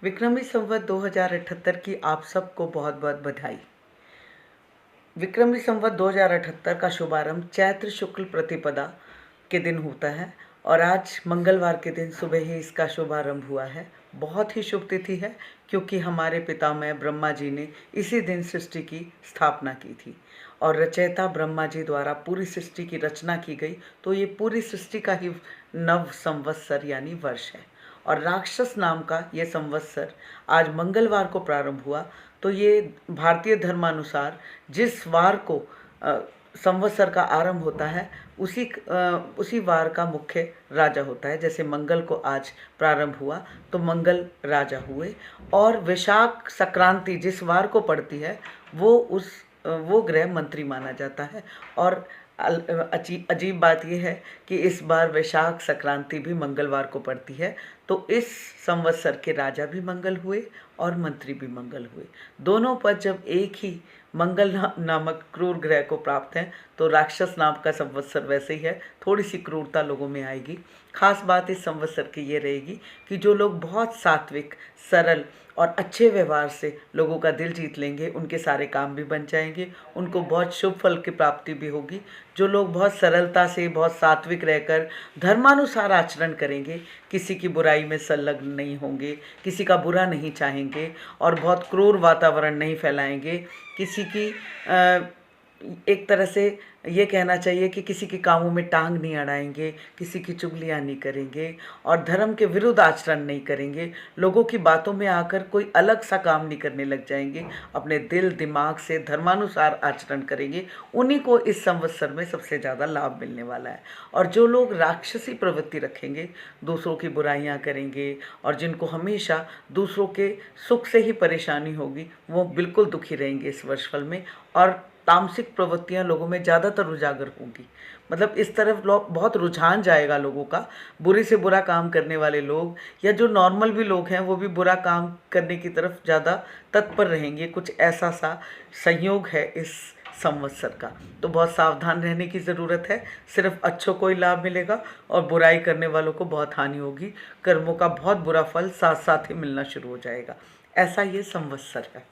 विक्रमी संवत 2078 की आप सबको बहुत बहुत बधाई। विक्रमी संवत 2078 का शुभारंभ चैत्र शुक्ल प्रतिपदा के दिन होता है और आज मंगलवार के दिन सुबह ही इसका शुभारंभ हुआ है। बहुत ही शुभ तिथि है क्योंकि हमारे पितामह ब्रह्मा जी ने इसी दिन सृष्टि की स्थापना की थी और रचयिता ब्रह्मा जी द्वारा पूरी सृष्टि की रचना की गई। तो ये पूरी सृष्टि का ही नव संवत्सर यानी वर्ष है और राक्षस नाम का ये संवत्सर आज मंगलवार को प्रारंभ हुआ। तो ये भारतीय धर्मानुसार जिस वार को संवत्सर का आरंभ होता है उसी वार का मुख्य राजा होता है। जैसे मंगल को आज प्रारंभ हुआ तो मंगल राजा हुए और वैशाख संक्रांति जिस वार को पड़ती है वो ग्रह मंत्री माना जाता है। और अजीब बात यह है कि इस बार वैशाख संक्रांति भी मंगलवार को पड़ती है। तो इस संवत्सर के राजा भी मंगल हुए और मंत्री भी मंगल हुए। दोनों पद जब एक ही मंगल नामक क्रूर ग्रह को प्राप्त हैं तो राक्षस नाम का संवत्सर वैसे ही है, थोड़ी सी क्रूरता लोगों में आएगी। खास बात इस संवत्सर की ये रहेगी कि जो लोग बहुत सात्विक, सरल और अच्छे व्यवहार से लोगों का दिल जीत लेंगे उनके सारे काम भी बन जाएंगे, उनको बहुत शुभ फल की प्राप्ति भी होगी। जो लोग बहुत सरलता से, बहुत सात्विक रहकर धर्मानुसार आचरण करेंगे, किसी की बुराई में संलग्न नहीं होंगे, किसी का बुरा नहीं चाहेंगे और बहुत क्रूर वातावरण नहीं फैलाएंगे, किसी की एक तरह से ये कहना चाहिए कि किसी के कामों में टांग नहीं अड़ाएंगे, किसी की चुगलियाँ नहीं करेंगे और धर्म के विरुद्ध आचरण नहीं करेंगे, लोगों की बातों में आकर कोई अलग सा काम नहीं करने लग जाएंगे, अपने दिल दिमाग से धर्मानुसार आचरण करेंगे, उन्हीं को इस संवत्सर में सबसे ज़्यादा लाभ मिलने वाला है। और जो लोग राक्षसी प्रवृत्ति रखेंगे, दूसरों की बुराइयाँ करेंगे और जिनको हमेशा दूसरों के सुख से ही परेशानी होगी, वो बिल्कुल दुखी रहेंगे इस वर्षफल में और तामसिक प्रवृत्तियां लोगों में ज़्यादातर उजागर होंगी। मतलब इस तरफ बहुत रुझान जाएगा लोगों का। बुरे से बुरा काम करने वाले लोग या जो नॉर्मल भी लोग हैं वो भी बुरा काम करने की तरफ ज़्यादा तत्पर रहेंगे। कुछ ऐसा सा संयोग है इस संवत्सर का, तो बहुत सावधान रहने की ज़रूरत है। सिर्फ अच्छों को ही लाभ मिलेगा और बुराई करने वालों को बहुत हानि होगी। कर्मों का बहुत बुरा फल साथ साथ ही मिलना शुरू हो जाएगा। ऐसा ये संवत्सर है।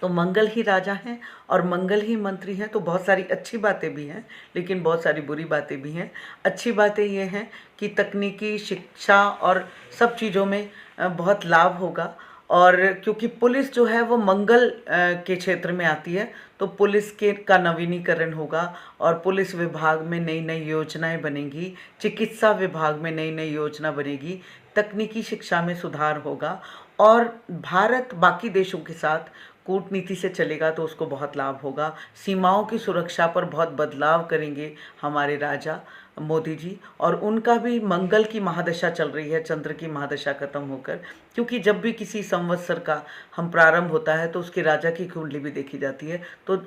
तो मंगल ही राजा हैं और मंगल ही मंत्री हैं, तो बहुत सारी अच्छी बातें भी हैं लेकिन बहुत सारी बुरी बातें भी हैं। अच्छी बातें ये हैं कि तकनीकी, शिक्षा और सब चीज़ों में बहुत लाभ होगा। और क्योंकि पुलिस जो है वो मंगल के क्षेत्र में आती है तो पुलिस के का नवीनीकरण होगा और पुलिस विभाग में नई नई योजनाएं बनेंगी, चिकित्सा विभाग में नई नई योजना बनेगी, तकनीकी शिक्षा में सुधार होगा और भारत बाकी देशों के साथ कूटनीति से चलेगा तो उसको बहुत लाभ होगा। सीमाओं की सुरक्षा पर बहुत बदलाव करेंगे हमारे राजा मोदी जी और उनका भी मंगल की महादशा चल रही है, चंद्र की महादशा खत्म होकर। क्योंकि जब भी किसी संवत्सर का हम प्रारंभ होता है तो उसके राजा की कुंडली भी देखी जाती है। तो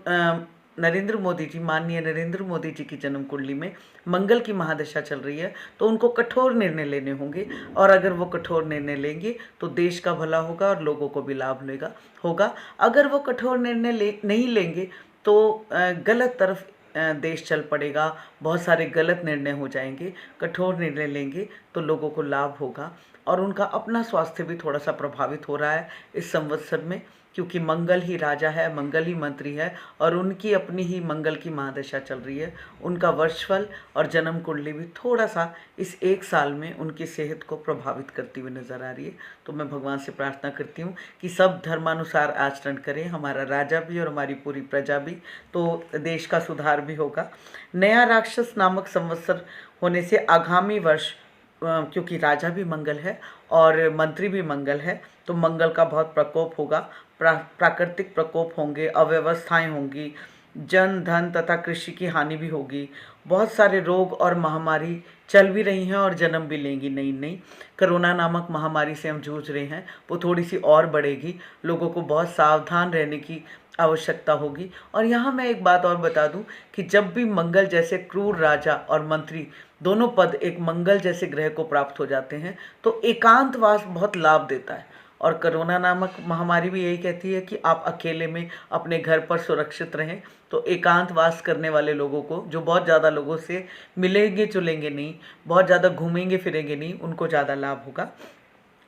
नरेंद्र मोदी जी, माननीय नरेंद्र मोदी जी की जन्म कुंडली में मंगल की महादशा चल रही है तो उनको कठोर निर्णय लेने होंगे और अगर वो कठोर निर्णय लेंगे तो देश का भला होगा और लोगों को भी लाभ होगा। अगर वो कठोर निर्णय नहीं लेंगे तो गलत तरफ देश चल पड़ेगा, बहुत सारे गलत निर्णय हो जाएंगे। कठोर निर्णय लेंगे तो लोगों को लाभ होगा और उनका अपना स्वास्थ्य भी थोड़ा सा प्रभावित हो रहा है इस संवत्सर में, क्योंकि मंगल ही राजा है, मंगल ही मंत्री है और उनकी अपनी ही मंगल की महादशा चल रही है। उनका वर्षफल और जन्म कुंडली भी थोड़ा सा इस एक साल में उनकी सेहत को प्रभावित करती हुई नज़र आ रही है। तो मैं भगवान से प्रार्थना करती हूँ कि सब धर्मानुसार आचरण करें, हमारा राजा भी और हमारी पूरी प्रजा भी, तो देश का सुधार भी होगा। नया राक्षस नामक संवत्सर होने से आगामी वर्ष, क्योंकि राजा भी मंगल है और मंत्री भी मंगल है, तो मंगल का बहुत प्रकोप होगा, प्राकृतिक प्रकोप होंगे, अव्यवस्थाएं होंगी, जन धन तथा कृषि की हानि भी होगी। बहुत सारे रोग और महामारी चल भी रही हैं और जन्म भी लेंगी नई नई। कोरोना नामक महामारी से हम जूझ रहे हैं, वो थोड़ी सी और बढ़ेगी। लोगों को बहुत सावधान रहने की आवश्यकता होगी। और यहाँ मैं एक बात और बता दूं कि जब भी मंगल जैसे क्रूर राजा और मंत्री दोनों पद एक मंगल जैसे ग्रह को प्राप्त हो जाते हैं तो एकांतवास बहुत लाभ देता है। और कोरोना नामक महामारी भी यही कहती है कि आप अकेले में अपने घर पर सुरक्षित रहें। तो एकांतवास करने वाले लोगों को, जो बहुत ज़्यादा लोगों से मिलेंगे जुलेंगे नहीं, बहुत ज़्यादा घूमेंगे फिरेंगे नहीं, उनको ज़्यादा लाभ होगा।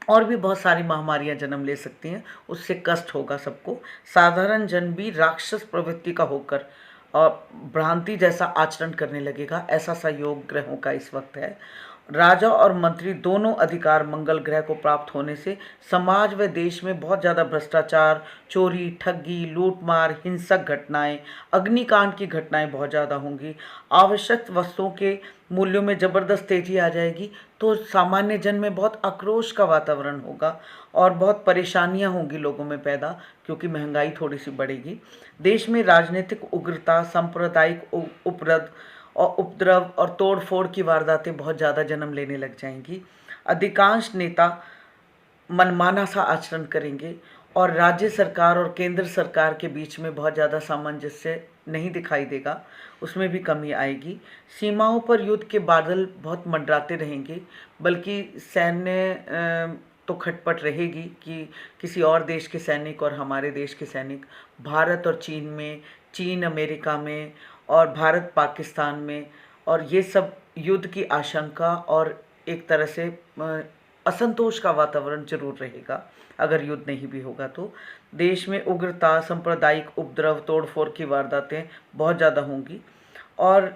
और भी बहुत सारी महामारियां जन्म ले सकती हैं, उससे कष्ट होगा सबको। साधारण जन भी राक्षस प्रवृत्ति का होकर और भ्रांति जैसा आचरण करने लगेगा, ऐसा सा योग ग्रहों का इस वक्त है। राजा और मंत्री दोनों अधिकार मंगल ग्रह को प्राप्त होने से समाज व देश में बहुत ज़्यादा भ्रष्टाचार, चोरी, ठगी, लूटमार, हिंसक घटनाएं, अग्निकांड की घटनाएं बहुत ज़्यादा होंगी। आवश्यक वस्तुओं के मूल्यों में ज़बरदस्त तेजी आ जाएगी, तो सामान्य जन में बहुत आक्रोश का वातावरण होगा और बहुत परेशानियां होंगी लोगों में पैदा, क्योंकि महंगाई थोड़ी सी बढ़ेगी। देश में राजनीतिक उग्रता, सांप्रदायिक उपद्रव और तोड़फोड़ की वारदातें बहुत ज़्यादा जन्म लेने लग जाएंगी। अधिकांश नेता मनमाना सा आचरण करेंगे और राज्य सरकार और केंद्र सरकार के बीच में बहुत ज़्यादा सामंजस्य नहीं दिखाई देगा, उसमें भी कमी आएगी। सीमाओं पर युद्ध के बादल बहुत मंडराते रहेंगे, बल्कि सैन्य तो खटपट रहेगी कि किसी और देश के सैनिक और हमारे देश के सैनिक भारत और चीन में, चीन अमेरिका में और भारत पाकिस्तान में, और ये सब युद्ध की आशंका और एक तरह से असंतोष का वातावरण जरूर रहेगा अगर युद्ध नहीं भी होगा तो। देश में उग्रता, सांप्रदायिक उपद्रव, तोड़फोड़ की वारदातें बहुत ज़्यादा होंगी और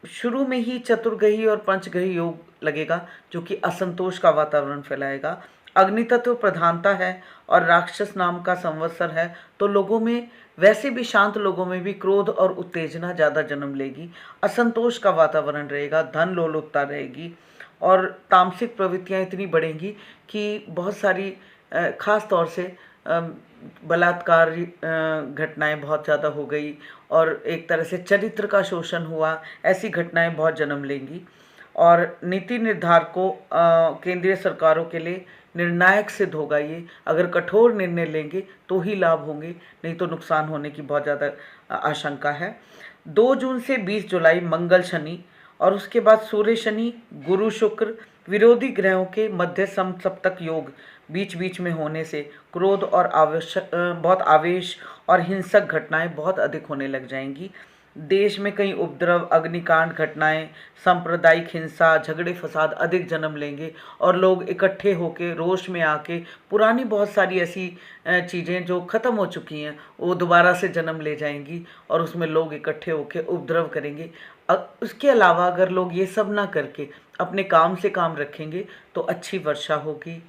शुरू में ही चतुर्ग्रही और पंचग्रही योग लगेगा, जो कि असंतोष का वातावरण फैलाएगा। अग्नि तत्व प्रधानता है और राक्षस नाम का संवत्सर है, तो लोगों में, वैसे भी शांत लोगों में भी क्रोध और उत्तेजना ज़्यादा जन्म लेगी। असंतोष का वातावरण रहेगा, धन लोलुपता रहेगी और तामसिक प्रवृत्तियाँ इतनी बढ़ेंगी कि बहुत सारी ख़ास तौर से बलात्कार घटनाएं बहुत ज़्यादा हो गई और एक तरह से चरित्र का शोषण हुआ, ऐसी घटनाएं बहुत जन्म लेंगी। और नीति निर्धारकों, केंद्रीय सरकारों के लिए निर्णायक सिद्ध होगा ये। अगर कठोर निर्णय लेंगे तो ही लाभ होंगे, नहीं तो नुकसान होने की बहुत ज़्यादा आशंका है। 2 जून से 20 जुलाई मंगल शनि और उसके बाद सूर्य शनि, गुरु शुक्र, विरोधी ग्रहों के मध्य समसप्तक योग बीच बीच में होने से क्रोध और बहुत आवेश और हिंसक घटनाएं बहुत अधिक होने लग जाएंगी। देश में कई उपद्रव, अग्निकांड घटनाएं, सांप्रदायिक हिंसा, झगड़े फसाद अधिक जन्म लेंगे और लोग इकट्ठे होकर रोष में आके पुरानी बहुत सारी ऐसी चीज़ें जो ख़त्म हो चुकी हैं वो दोबारा से जन्म ले जाएंगी और उसमें लोग इकट्ठे होकर उपद्रव करेंगे। उसके अलावा अगर लोग ये सब ना करके अपने काम से काम रखेंगे तो अच्छी वर्षा होगी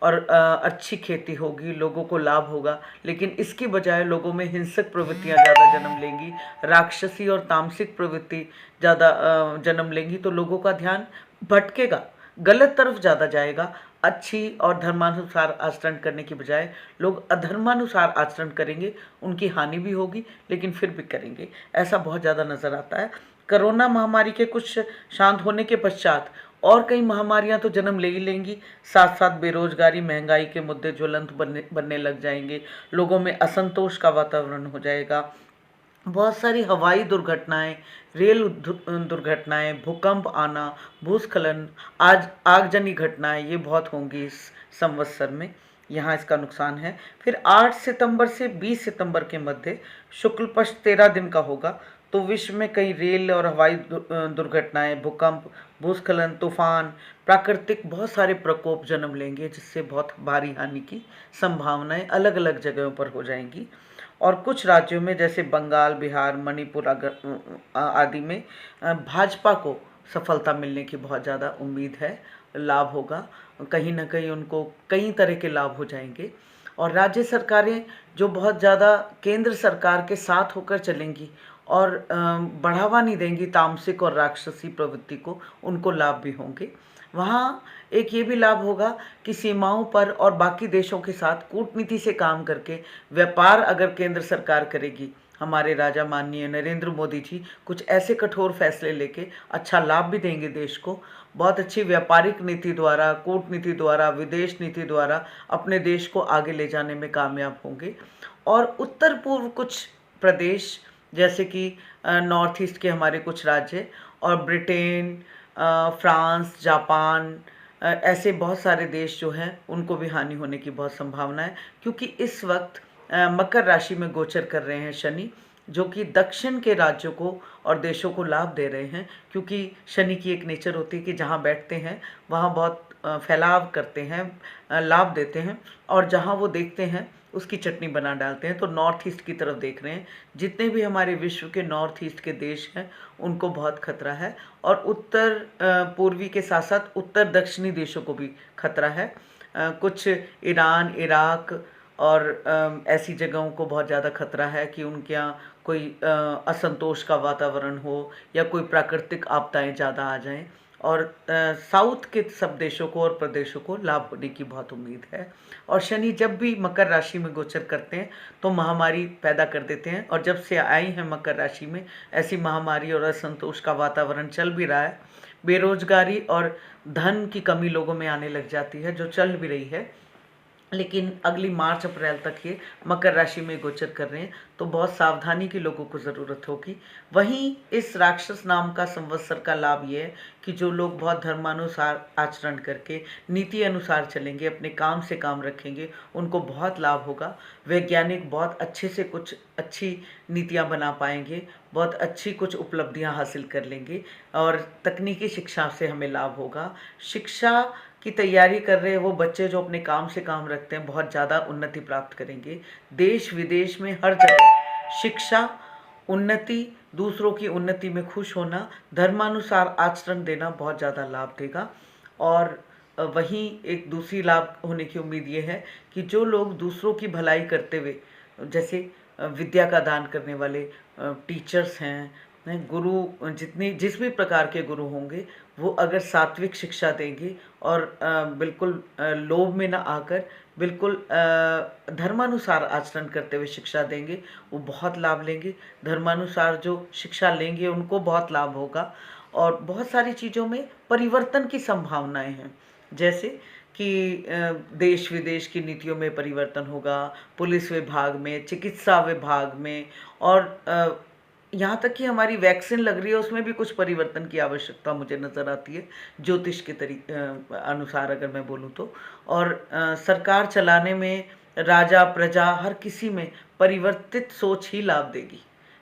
और अच्छी खेती होगी, लोगों को लाभ होगा। लेकिन इसकी बजाय लोगों में हिंसक प्रवृत्तियां ज़्यादा जन्म लेंगी, राक्षसी और तामसिक प्रवृत्ति ज़्यादा जन्म लेंगी, तो लोगों का ध्यान भटकेगा, गलत तरफ ज़्यादा जाएगा। अच्छी और धर्मानुसार आचरण करने की बजाय लोग अधर्मानुसार आचरण करेंगे, उनकी हानि भी होगी लेकिन फिर भी करेंगे, ऐसा बहुत ज़्यादा नज़र आता है। कोरोना महामारी के कुछ शांत होने के पश्चात और कई महामारियां तो जन्म ले ही लेंगी, साथ साथ बेरोजगारी, महंगाई के मुद्दे ज्वलंत बनने लग जाएंगे, लोगों में असंतोष का वातावरण हो जाएगा। बहुत सारी हवाई दुर्घटनाएं, रेल दुर्घटनाएं, भूकंप आना, भूस्खलन, आगजनी घटनाएं ये बहुत होंगी इस संवत्सर में, यहाँ इसका नुकसान है। फिर 8 सितंबर से 20 सितंबर के मध्य शुक्ल पक्ष 13 दिन का होगा, तो विश्व में कई रेल और हवाई दुर्घटनाएं, भूकंप, भूस्खलन, तूफान, प्राकृतिक बहुत सारे प्रकोप जन्म लेंगे, जिससे बहुत भारी हानि की संभावनाएं अलग अलग जगहों पर हो जाएंगी। और कुछ राज्यों में जैसे बंगाल, बिहार, मणिपुर आदि में भाजपा को सफलता मिलने की बहुत ज़्यादा उम्मीद है, लाभ होगा, कहीं ना कहीं उनको कई तरह के लाभ हो जाएंगे। और राज्य सरकारें जो बहुत ज़्यादा केंद्र सरकार के साथ होकर चलेंगी और बढ़ावा नहीं देंगी तामसिक और राक्षसी प्रवृत्ति को, उनको लाभ भी होंगे। वहाँ एक ये भी लाभ होगा कि सीमाओं पर और बाकी देशों के साथ कूटनीति से काम करके व्यापार अगर केंद्र सरकार करेगी, हमारे राजा माननीय नरेंद्र मोदी जी कुछ ऐसे कठोर फैसले लेके अच्छा लाभ भी देंगे देश को, बहुत अच्छी व्यापारिक नीति द्वारा, कूटनीति द्वारा, विदेश नीति द्वारा अपने देश को आगे ले जाने में कामयाब होंगे। और उत्तर पूर्व कुछ प्रदेश जैसे कि नॉर्थ ईस्ट के हमारे कुछ राज्य और ब्रिटेन, फ्रांस, जापान, ऐसे बहुत सारे देश जो हैं उनको भी हानि होने की बहुत संभावना है, क्योंकि इस वक्त मकर राशि में गोचर कर रहे हैं शनि, जो कि दक्षिण के राज्यों को और देशों को लाभ दे रहे हैं, क्योंकि शनि की एक नेचर होती है कि जहाँ बैठते हैं वहाँ बहुत फैलाव करते हैं, लाभ देते हैं, और जहाँ वो देखते हैं उसकी चटनी बना डालते हैं। तो नॉर्थ ईस्ट की तरफ देख रहे हैं, जितने भी हमारे विश्व के नॉर्थ ईस्ट के देश हैं उनको बहुत खतरा है, और उत्तर पूर्वी के साथ साथ उत्तर दक्षिणी देशों को भी खतरा है। कुछ ईरान, इराक और ऐसी जगहों को बहुत ज़्यादा खतरा है कि उनके यहाँ कोई असंतोष का वातावरण हो या कोई प्राकृतिक आपदाएं ज़्यादा आ जाएं, और साउथ के सब देशों को और प्रदेशों को लाभ होने की बहुत उम्मीद है। और शनि जब भी मकर राशि में गोचर करते हैं तो महामारी पैदा कर देते हैं, और जब से आई हैं मकर राशि में ऐसी महामारी और असंतोष का वातावरण चल भी रहा है। बेरोजगारी और धन की कमी लोगों में आने लग जाती है, जो चल भी रही है, लेकिन अगली मार्च अप्रैल तक ये मकर राशि में गोचर कर रहे हैं, तो बहुत सावधानी की लोगों को ज़रूरत होगी। वहीं इस राक्षस नाम का संवत्सर का लाभ ये है कि जो लोग बहुत धर्मानुसार आचरण करके नीति अनुसार चलेंगे, अपने काम से काम रखेंगे, उनको बहुत लाभ होगा। वैज्ञानिक बहुत अच्छे से कुछ अच्छी नीतियाँ बना पाएंगे, बहुत अच्छी कुछ उपलब्धियाँ हासिल कर लेंगे, और तकनीकी शिक्षा से हमें लाभ होगा। शिक्षा की तैयारी कर रहे वो बच्चे जो अपने काम से काम रखते हैं बहुत ज़्यादा उन्नति प्राप्त करेंगे। देश विदेश में हर जगह शिक्षा, उन्नति, दूसरों की उन्नति में खुश होना, धर्मानुसार आचरण देना बहुत ज़्यादा लाभ देगा। और वहीं एक दूसरी लाभ होने की उम्मीद ये है कि जो लोग दूसरों की भलाई करते हुए, जैसे विद्या का दान करने वाले टीचर्स हैं, गुरु, जिस भी प्रकार के गुरु होंगे, वो अगर सात्विक शिक्षा देंगे और बिल्कुल लोभ में ना आकर बिल्कुल धर्मानुसार आचरण करते हुए शिक्षा देंगे, वो बहुत लाभ लेंगे। धर्मानुसार जो शिक्षा लेंगे उनको बहुत लाभ होगा, और बहुत सारी चीज़ों में परिवर्तन की संभावनाएं हैं, जैसे कि देश विदेश की नीतियों में परिवर्तन होगा, पुलिस विभाग में, चिकित्सा विभाग में, और यहाँ तक कि हमारी वैक्सीन लग रही है उसमें भी कुछ परिवर्तन की आवश्यकता मुझे नज़र आती है, ज्योतिष के अनुसार अगर मैं बोलूँ तो। और सरकार चलाने में राजा प्रजा हर किसी में परिवर्तित सोच ही लाभ देगी।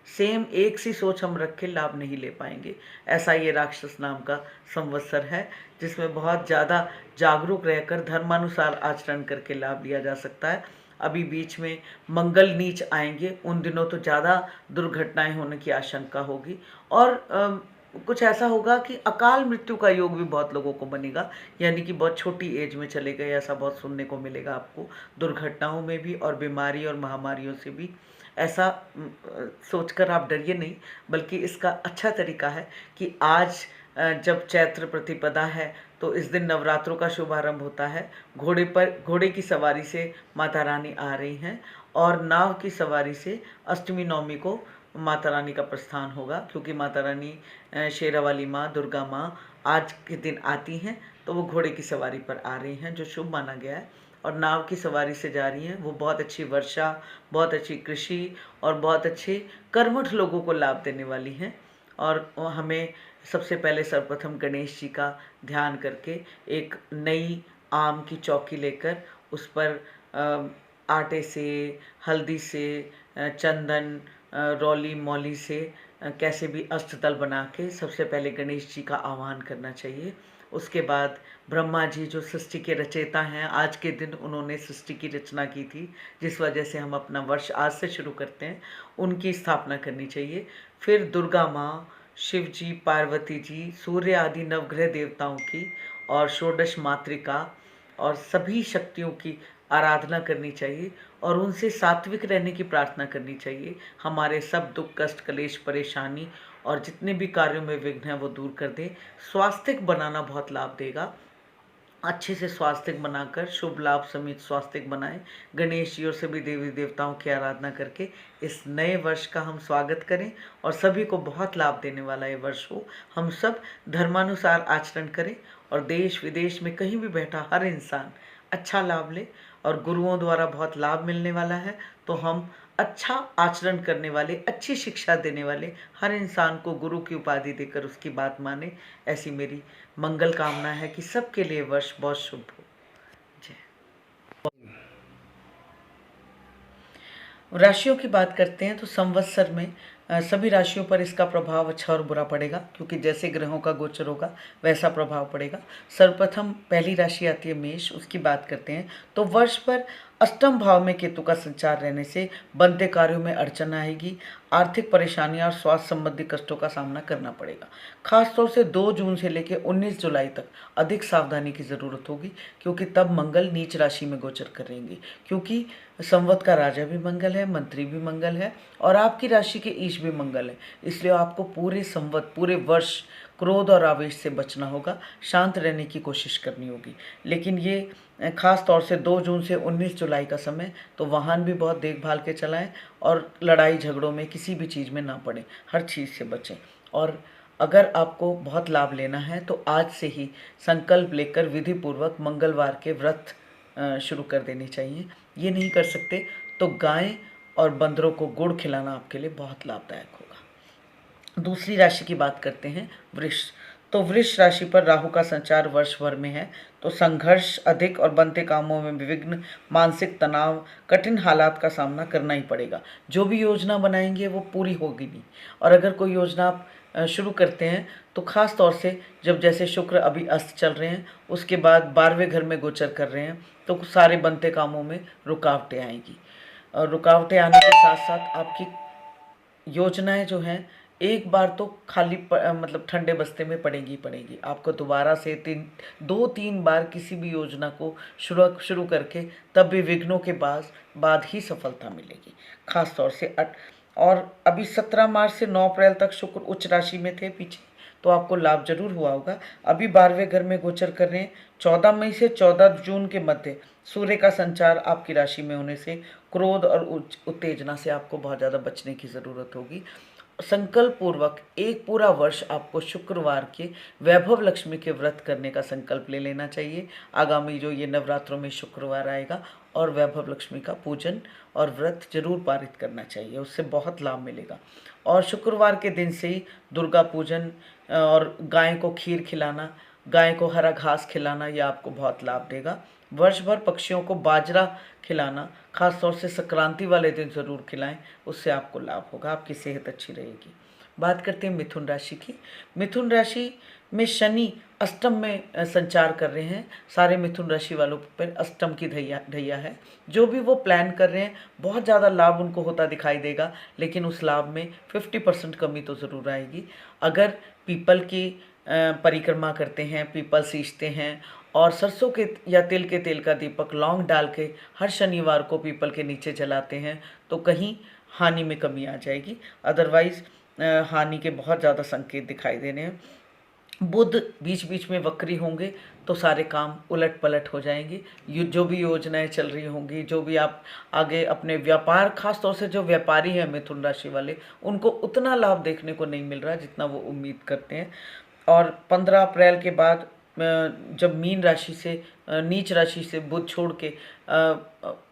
सेम एक सी सोच हम रख के लाभ नहीं ले पाएंगे। ऐसा ये राक्षस नाम का संवत्सर है, जिसमें बहुत ज़्यादा जागरूक रहकर धर्मानुसार आचरण करके लाभ लिया जा सकता है। अभी बीच में मंगल नीच आएंगे, उन दिनों तो ज़्यादा दुर्घटनाएं होने की आशंका होगी, और कुछ ऐसा होगा कि अकाल मृत्यु का योग भी बहुत लोगों को बनेगा, यानी कि बहुत छोटी एज में चले गए, ऐसा बहुत सुनने को मिलेगा आपको, दुर्घटनाओं में भी और बीमारी और महामारियों से भी। ऐसा सोचकर आप डरिए नहीं, बल्कि इसका अच्छा तरीका है कि आज जब चैत्र प्रतिपदा है तो इस दिन नवरात्रों का शुभारंभ होता है। घोड़े की सवारी से माता रानी आ रही हैं, और नाव की सवारी से अष्टमी नवमी को माता रानी का प्रस्थान होगा, क्योंकि माता रानी शेरावाली माँ, दुर्गा माँ आज के दिन आती हैं, तो वो घोड़े की सवारी पर आ रही हैं, जो शुभ माना गया है, और नाव की सवारी से जा रही हैं। वो बहुत अच्छी वर्षा, बहुत अच्छी कृषि और बहुत अच्छे कर्मठ लोगों को लाभ देने वाली हैं। और हमें सबसे पहले सर्वप्रथम गणेश जी का ध्यान करके एक नई आम की चौकी लेकर उस पर आटे से, हल्दी से, चंदन, रौली मौली से कैसे भी अष्टदल बना के सबसे पहले गणेश जी का आह्वान करना चाहिए। उसके बाद ब्रह्मा जी जो सृष्टि के रचयिता हैं, आज के दिन उन्होंने सृष्टि की रचना की थी, जिस वजह से हम अपना वर्ष आज से शुरू करते हैं, उनकी स्थापना करनी चाहिए। फिर दुर्गा माँ, शिव जी, पार्वती जी, सूर्य आदि नवग्रह देवताओं की और षोडश मातृका और सभी शक्तियों की आराधना करनी चाहिए, और उनसे सात्विक रहने की प्रार्थना करनी चाहिए। हमारे सब दुख, कष्ट, क्लेश, परेशानी और जितने भी कार्यों में विघ्न है वो दूर कर दे। स्वास्तिक बनाना बहुत लाभ देगा। अच्छे से स्वास्तिक बनाकर शुभ लाभ समेत स्वास्तिक बनाएं। गणेश जी और सभी देवी देवताओं की आराधना करके इस नए वर्ष का हम स्वागत करें, और सभी को बहुत लाभ देने वाला ये वर्ष हो। हम सब धर्मानुसार आचरण करें, और देश विदेश में कहीं भी बैठा हर इंसान अच्छा लाभ ले, और गुरुओं द्वारा बहुत लाभ मिलने वाला है। तो हम अच्छा आचरण करने वाले, अच्छी शिक्षा देने वाले हर इंसान को गुरु की उपाधि देकर उसकी बात माने, ऐसी मेरी मंगल कामना है कि सबके लिए वर्ष बहुत शुभ हो। जय। राशियों की बात करते हैं तो संवत्सर में सभी राशियों पर इसका प्रभाव अच्छा और बुरा पड़ेगा, क्योंकि जैसे ग्रहों का गोचर होगा वैसा प्रभाव पड़ेगा। सर्वप्रथम पहली राशि आती है मेष, उसकी बात करते हैं। तो वर्ष भर अष्टम भाव में केतु का संचार रहने से बनते कार्यों में अड़चन आएगी, आर्थिक परेशानियां और स्वास्थ्य संबंधी कष्टों का सामना करना पड़ेगा। खासतौर से 2 जून से लेकर 19 जुलाई तक अधिक सावधानी की ज़रूरत होगी, क्योंकि तब मंगल नीच राशि में गोचर करेंगे। क्योंकि संवत का राजा भी मंगल है, मंत्री भी मंगल है और आपकी राशि के ईश भी मंगल है। इसलिए आपको पूरे संवत, पूरे वर्ष क्रोध और आवेश से बचना होगा, शांत रहने की कोशिश करनी होगी। लेकिन ये खास तौर से 2 जून से 19 जुलाई का समय, तो वाहन भी बहुत देखभाल के चलाएं और लड़ाई झगड़ों में किसी भी चीज़ में ना पड़े, हर चीज़ से बचें। और अगर आपको बहुत लाभ लेना है तो आज से ही संकल्प लेकर विधि पूर्वक मंगलवार के व्रत शुरू कर देने चाहिए। ये नहीं कर सकते तो गाय और बंदरों को गुड़ खिलाना आपके लिए बहुत लाभदायक होगा। दूसरी राशि की बात करते हैं वृष। तो वृष राशि पर राहु का संचार वर्ष भर में है, तो संघर्ष अधिक और बनते कामों में विघ्न, मानसिक तनाव, कठिन हालात का सामना करना ही पड़ेगा। जो भी योजना बनाएंगे वो पूरी होगी नहीं। और अगर कोई योजना आप शुरू करते हैं तो ख़ास तौर से जब जैसे शुक्र अभी अस्त चल रहे हैं, उसके बाद 12वें घर में गोचर कर रहे हैं, तो सारे बनते कामों में रुकावटें आएंगी। और रुकावटें आने के साथ साथ आपकी योजनाएं जो हैं एक बार तो खाली मतलब ठंडे बस्ते में पड़ेगी पड़ेगी। आपको दोबारा से 2-3 बार किसी भी योजना को शुरू करके तब भी विघ्नों के बाद ही सफलता मिलेगी। खास तौर से और अभी 17 मार्च से 9 अप्रैल तक शुक्र उच्च राशि में थे पीछे, तो आपको लाभ जरूर हुआ होगा। अभी 12वें घर में गोचर कर रहे हैं। 14 मई से 14 जून के मध्य सूर्य का संचार आपकी राशि में होने से क्रोध और उत्तेजना से आपको बहुत ज़्यादा बचने की ज़रूरत होगी। संकल्प पूर्वक एक पूरा वर्ष आपको शुक्रवार के वैभव लक्ष्मी के व्रत करने का संकल्प ले लेना चाहिए। आगामी जो ये नवरात्रों में शुक्रवार आएगा, और वैभव लक्ष्मी का पूजन और व्रत जरूर पारित करना चाहिए, उससे बहुत लाभ मिलेगा। और शुक्रवार के दिन से ही दुर्गा पूजन और गाय को खीर खिलाना, गाय को हरा घास खिलाना, यह आपको बहुत लाभ देगा। वर्ष भर पक्षियों को बाजरा खिलाना, खास तौर से संक्रांति वाले दिन ज़रूर खिलाएं, उससे आपको लाभ होगा, आपकी सेहत अच्छी रहेगी। बात करते हैं मिथुन राशि की। मिथुन राशि में शनि अष्टम में संचार कर रहे हैं। सारे मिथुन राशि वालों पर अष्टम की ढैया है। जो भी वो प्लान कर रहे हैं बहुत ज़्यादा लाभ उनको होता दिखाई देगा, लेकिन उस लाभ में 50% कमी तो ज़रूर आएगी। अगर पीपल की परिक्रमा करते हैं, पीपल सींचते हैं और सरसों के या तिल के तेल का दीपक लौंग डाल के हर शनिवार को पीपल के नीचे जलाते हैं, तो कहीं हानि में कमी आ जाएगी। अदरवाइज़ हानि के बहुत ज़्यादा संकेत दिखाई देने हैं। बुध बीच बीच में वक्री होंगे तो सारे काम उलट पलट हो जाएंगे। जो भी योजनाएं चल रही होंगी, जो भी आप आगे अपने व्यापार, खास तौर से जो व्यापारी हैं मिथुन राशि वाले, उनको उतना लाभ देखने को नहीं मिल रहा जितना वो उम्मीद करते हैं। और 15 अप्रैल के बाद जब मीन राशि से नीच राशि से बुध छोड़ के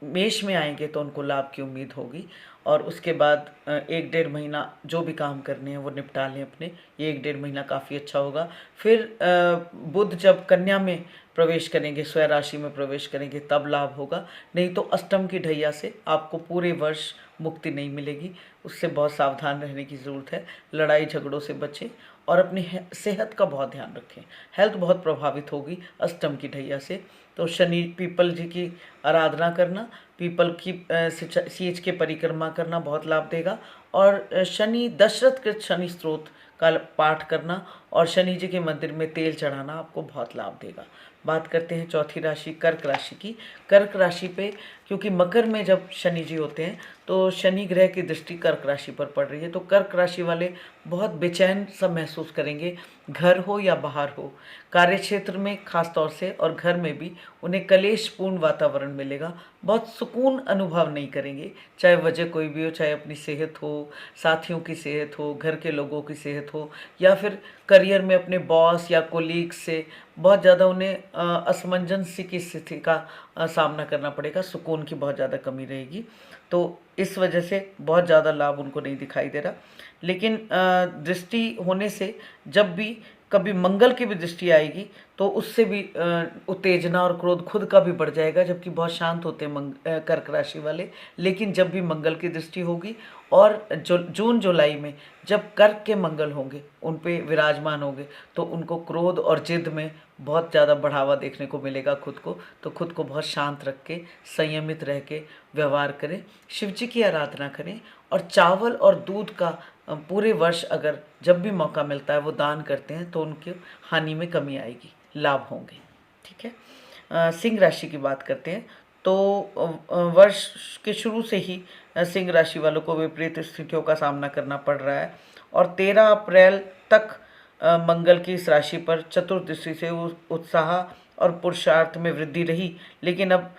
मेष में आएंगे तो उनको लाभ की उम्मीद होगी। और उसके बाद 1-1.5 महीना जो भी काम करने हैं वो निपटा लें अपने, ये 1-1.5 महीना काफ़ी अच्छा होगा। फिर बुध जब कन्या में प्रवेश करेंगे, स्वयं राशि में प्रवेश करेंगे, तब लाभ होगा। नहीं तो अष्टम की ढैया से आपको पूरे वर्ष मुक्ति नहीं मिलेगी, उससे बहुत सावधान रहने की ज़रूरत है। लड़ाई झगड़ों से बचें और अपनी सेहत का बहुत ध्यान रखें। हेल्थ बहुत प्रभावित होगी अष्टम की ढैया से। तो शनि, पीपल जी की आराधना करना, पीपल की सींच के परिक्रमा करना बहुत लाभ देगा। और शनि दशरथ कृत शनि स्तोत्र का पाठ करना और शनि जी के मंदिर में तेल चढ़ाना आपको बहुत लाभ देगा। बात करते हैं चौथी राशि कर्क राशि की। कर्क राशि पे क्योंकि मकर में जब शनि जी होते हैं तो शनि ग्रह की दृष्टि कर्क राशि पर पड़ रही है, तो कर्क राशि वाले बहुत बेचैन सा महसूस करेंगे, घर हो या बाहर हो। कार्य क्षेत्र में खास तौर से और घर में भी उन्हें कलेशपूर्ण वातावरण मिलेगा, बहुत सुकून अनुभव नहीं करेंगे, चाहे वजह कोई भी हो, चाहे अपनी सेहत हो, साथियों की सेहत हो, घर के लोगों की सेहत हो, या फिर करियर में अपने बॉस या कोलीग से बहुत ज़्यादा उन्हें असमंजस की स्थिति का सामना करना पड़ेगा, सुकून की बहुत ज़्यादा कमी रहेगी। तो इस वजह से बहुत ज़्यादा लाभ उनको नहीं दिखाई दे रहा। लेकिन दृष्टि होने से जब भी कभी मंगल की भी दृष्टि आएगी तो उससे भी उत्तेजना और क्रोध खुद का भी बढ़ जाएगा, जबकि बहुत शांत होते हैं कर्क राशि वाले। लेकिन जब भी मंगल की दृष्टि होगी और जून जुलाई में जब कर्क के मंगल होंगे, उन पे विराजमान होंगे, तो उनको क्रोध और जिद में बहुत ज़्यादा बढ़ावा देखने को मिलेगा खुद को। तो खुद को बहुत शांत रख के, संयमित रह के व्यवहार करें, शिव जी की आराधना करें और चावल और दूध का पूरे वर्ष अगर जब भी मौका मिलता है वो दान करते हैं तो उनकी हानि में कमी आएगी, लाभ होंगे। ठीक है। सिंह राशि की बात करते हैं तो वर्ष के शुरू से ही सिंह राशि वालों को विपरीत स्थितियों का सामना करना पड़ रहा है और 13 अप्रैल तक मंगल की इस राशि पर चतुर्दृष्टि से उत्साह और पुरुषार्थ में वृद्धि रही। लेकिन अब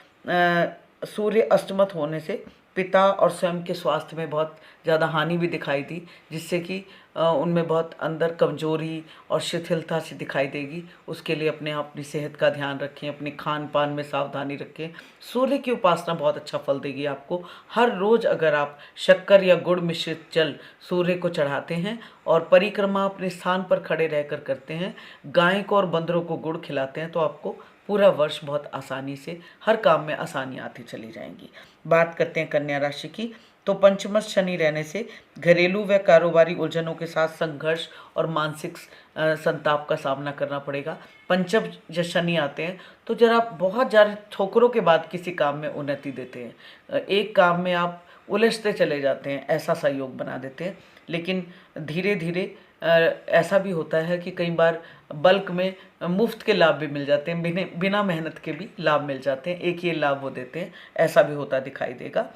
सूर्य अस्तमत होने से पिता और स्वयं के स्वास्थ्य में बहुत ज़्यादा हानि भी दिखाई दी, जिससे कि उनमें बहुत अंदर कमजोरी और शिथिलता सी दिखाई देगी। उसके लिए अपनी सेहत का ध्यान रखें, अपने खान पान में सावधानी रखें। सूर्य की उपासना बहुत अच्छा फल देगी आपको। हर रोज़ अगर आप शक्कर या गुड़ मिश्रित जल सूर्य को चढ़ाते हैं और परिक्रमा अपने स्थान पर खड़े रहकर करते हैं, गाय को और बंदरों को गुड़ खिलाते हैं, तो आपको पूरा वर्ष बहुत आसानी से हर काम में आसानियाँ आती चली जाएंगी। बात करते हैं कन्या राशि की तो पंचमस्थ शनि रहने से घरेलू व कारोबारी उलझनों के साथ संघर्ष और मानसिक संताप का सामना करना पड़ेगा। पंचम जब शनि आते हैं तो जरा बहुत ज़्यादा ठोकरों के बाद किसी काम में उन्नति देते हैं, एक काम में आप उलझते चले जाते हैं, ऐसा सहयोग बना देते हैं। लेकिन धीरे धीरे ऐसा भी होता है कि कई बार बल्क में मुफ्त के लाभ भी मिल जाते हैं, बिना मेहनत के भी लाभ मिल जाते हैं, एक ये लाभ वो देते हैं, ऐसा भी होता दिखाई देगा।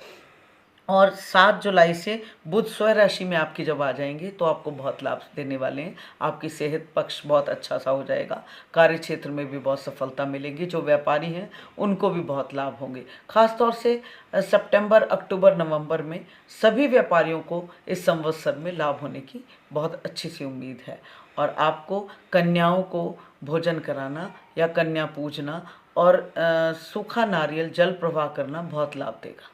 और 7 जुलाई से बुध स्वयं राशि में आपकी जब आ जाएंगे तो आपको बहुत लाभ देने वाले हैं। आपकी सेहत पक्ष बहुत अच्छा सा हो जाएगा, कार्य क्षेत्र में भी बहुत सफलता मिलेगी। जो व्यापारी हैं उनको भी बहुत लाभ होंगे। खास तौर से सितंबर, अक्टूबर, नवंबर में सभी व्यापारियों को इस संवत्सर में लाभ होने की बहुत अच्छी सी उम्मीद है। और आपको कन्याओं को भोजन कराना या कन्या पूजना और सूखा नारियल जल प्रवाह करना बहुत लाभ देगा।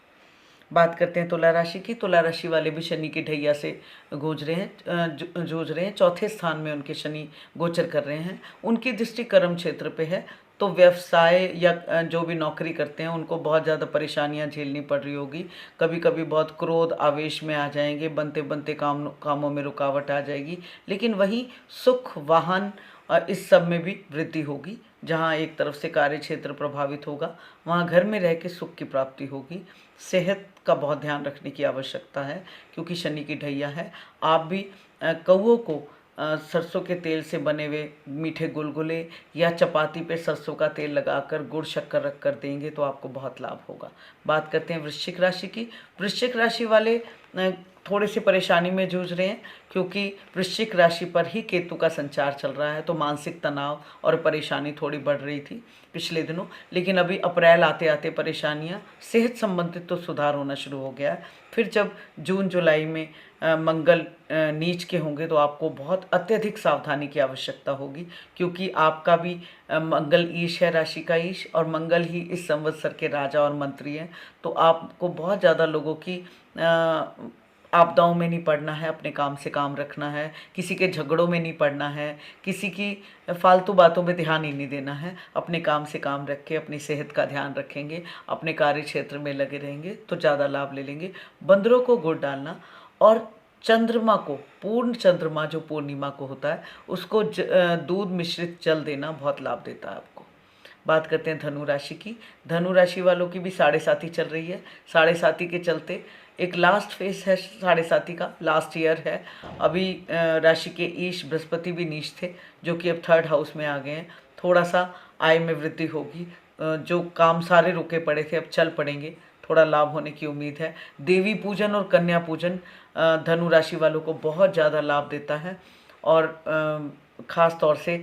बात करते हैं तुला राशि की। तुला राशि वाले भी शनि की ढैया से जूझ रहे हैं। चौथे स्थान में उनके शनि गोचर कर रहे हैं। उनकी दृष्टि कर्म क्षेत्र पे है, तो व्यवसाय या जो भी नौकरी करते हैं उनको बहुत ज़्यादा परेशानियां झेलनी पड़ रही होगी। कभी कभी बहुत क्रोध आवेश में आ जाएंगे, बनते बनते कामों में रुकावट आ जाएगी। लेकिन वहीं सुख, वाहन और इस सब में भी वृद्धि होगी। जहाँ एक तरफ से कार्य क्षेत्र प्रभावित होगा, वहाँ घर में रह के सुख की प्राप्ति होगी। सेहत का बहुत ध्यान रखने की आवश्यकता है क्योंकि शनि की ढैया है। आप भी कौओं को सरसों के तेल से बने हुए मीठे गुलगुले या चपाती पे सरसों का तेल लगाकर गुड़ शक्कर रख कर देंगे तो आपको बहुत लाभ होगा। बात करते हैं वृश्चिक राशि की। वृश्चिक राशि वाले थोड़े से परेशानी में जूझ रहे हैं क्योंकि वृश्चिक राशि पर ही केतु का संचार चल रहा है, तो मानसिक तनाव और परेशानी थोड़ी बढ़ रही थी पिछले दिनों। लेकिन अभी अप्रैल आते आते परेशानियां सेहत संबंधित तो सुधार होना शुरू हो गया है। फिर जब जून जुलाई में मंगल नीच के होंगे तो आपको बहुत अत्यधिक सावधानी की आवश्यकता होगी क्योंकि आपका भी मंगल ईश है, राशि का ईश, और मंगल ही इस संवत्सर के राजा और मंत्री हैं। तो आपको बहुत ज़्यादा लोगों की आपदाओं में नहीं पड़ना है, अपने काम से काम रखना है, किसी के झगड़ों में नहीं पड़ना है, किसी की फालतू बातों में ध्यान ही नहीं देना है। अपने काम से काम रख के अपनी सेहत का ध्यान रखेंगे, अपने कार्य क्षेत्र में लगे रहेंगे तो ज़्यादा लाभ ले लेंगे। बंदरों को गुड़ डालना और चंद्रमा को, पूर्ण चंद्रमा जो पूर्णिमा को होता है, उसको दूध मिश्रित जल देना बहुत लाभ देता है आपको। बात करते हैं धनु राशि की। धनु राशि वालों की भी 7.5 चल रही है। 7.5 के चलते एक लास्ट फेस है 7.5 का, लास्ट ईयर है। अभी राशि के ईश बृहस्पति भी नीच थे जो कि अब 3rd हाउस में आ गए हैं। थोड़ा सा आय में वृद्धि होगी, जो काम सारे रुके पड़े थे अब चल पड़ेंगे, थोड़ा लाभ होने की उम्मीद है। देवी पूजन और कन्या पूजन धनु राशि वालों को बहुत ज़्यादा लाभ देता है और ख़ास तौर से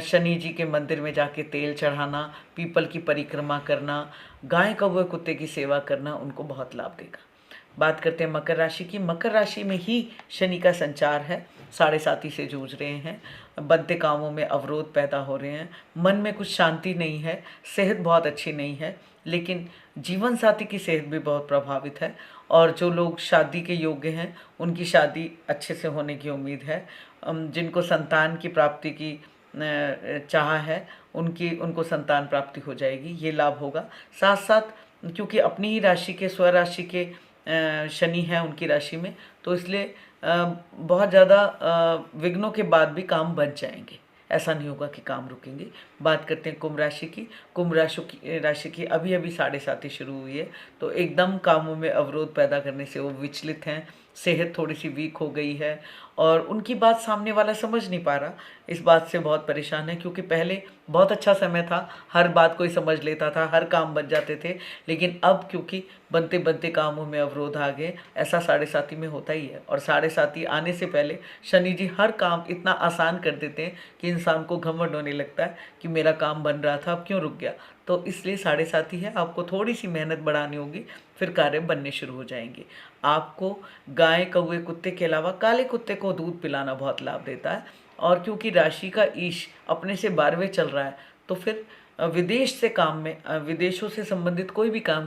शनि जी के मंदिर में जाके तेल चढ़ाना, पीपल की परिक्रमा करना, गाय कौवे कुत्ते की सेवा करना उनको बहुत लाभ देगा। बात करते हैं मकर राशि की। मकर राशि में ही शनि का संचार है, 7.5 से जूझ रहे हैं, बनते कामों में अवरोध पैदा हो रहे हैं, मन में कुछ शांति नहीं है, सेहत बहुत अच्छी नहीं है। लेकिन जीवन साथी की सेहत भी बहुत प्रभावित है। और जो लोग शादी के योग्य हैं उनकी शादी अच्छे से होने की उम्मीद है। जिनको संतान की प्राप्ति की चाह है उनको संतान प्राप्ति हो जाएगी, ये लाभ होगा। साथ साथ क्योंकि अपनी ही राशि के स्वराशि के शनि हैं उनकी राशि में, तो इसलिए बहुत ज़्यादा विघ्नों के बाद भी काम बच जाएंगे, ऐसा नहीं होगा कि काम रुकेंगे। बात करते हैं कुंभ राशि की। कुंभ राशि की अभी अभी 7.5 शुरू हुई है, तो एकदम कामों में अवरोध पैदा करने से वो विचलित हैं। सेहत थोड़ी सी वीक हो गई है और उनकी बात सामने वाला समझ नहीं पा रहा, इस बात से बहुत परेशान है। क्योंकि पहले बहुत अच्छा समय था, हर बात कोई समझ लेता था, हर काम बन जाते थे, लेकिन अब क्योंकि बनते बनते कामों में अवरोध आ गए। ऐसा 7.5 में होता ही है। और 7.5 आने से पहले शनि जी हर काम इतना आसान कर देते हैं कि इंसान को घमंड होने लगता है कि मेरा काम बन रहा था, अब क्यों रुक गया। तो इसलिए 7.5 है, आपको थोड़ी सी मेहनत बढ़ानी होगी, फिर कार्य बनने शुरू हो जाएंगे। आपको गाय, कौवे, कुत्ते के अलावा काले कुत्ते को दूध पिलाना बहुत लाभ देता है। और क्योंकि राशि का ईश अपने से 12वें चल रहा है, तो फिर विदेश से काम में, विदेशों से संबंधित कोई भी काम